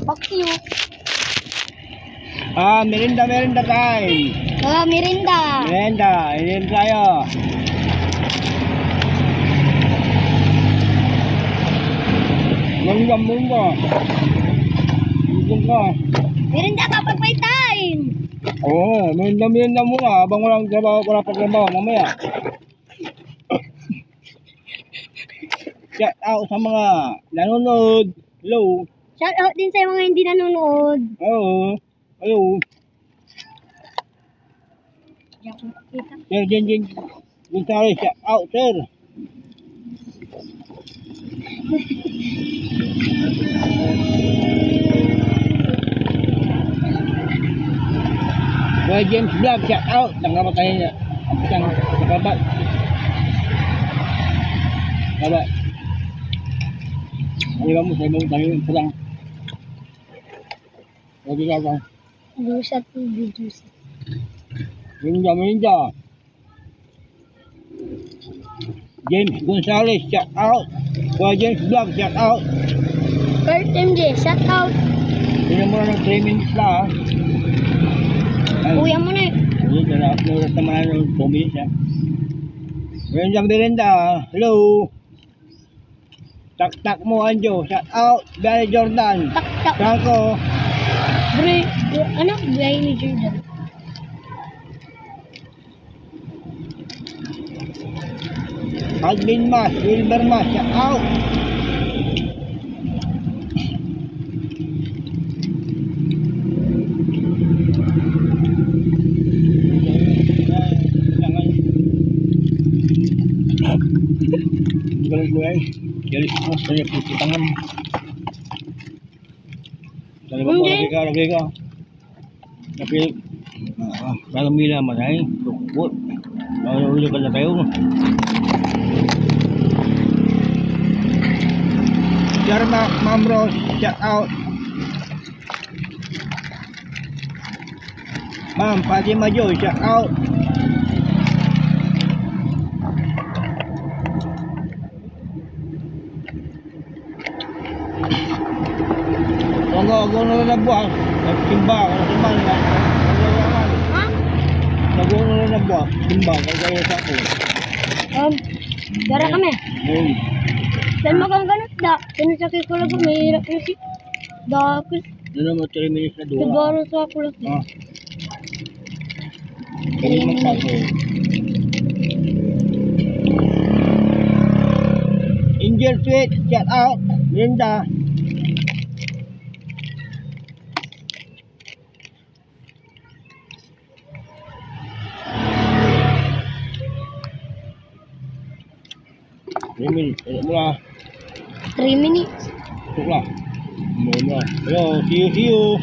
Fuck you. Merinda time. Oh, merinda. Merinda tayo. Merinda. Merinda kapag may time. Oo, merinda muna habang wala pa trabaho mamaya. Shout out sa mga nanonood. Hello. Shout out din sa mga hindi nanonood. Oo. Hello. Sir, Jen. Sorry, shout out, sir. Boy James Vlog, shout out. Tanggapan tayo niya. Nakabat. Kabat. Ay kamu, saya mau tayo perang. Lagi apa? Dusat. Merinda. James Gonzales, shout out. Boy James Vlog, shout out. Kurt MJ, shout out. Hindi mo na ng 3 minutes na. Kuya mo na eh. Hindi, na naman ng 2 minutes ha. Merinda. Hello. Tak mo Anjo, shout out. Gary Jordan. Tak. Franco. Gray ni Jordan. Alvin Mas, Wilber Mas, shout out. Galing jadi semua saya putih tangan. Dari bawah lagi ka. Tapi dalam mila masay, tukot. Ulo ka na tayo. Jarma Mamros, shout out. Ma'am Fatima Joy, shout out. Ako na buwan. Timba, timba na. Ha? Ako na buwan. Timba, kaya sa ako. Gara kami. Dan magang ganat da. Sinasakit ko lang mahirap na si. Dakit. Doon mo 3 minutes na doon. Siguro sa ako lang. Kaya magpako. Angel Sweet, shout out. Linda. Mula 3 minutes. Tuklah. Mula. Hello, see you.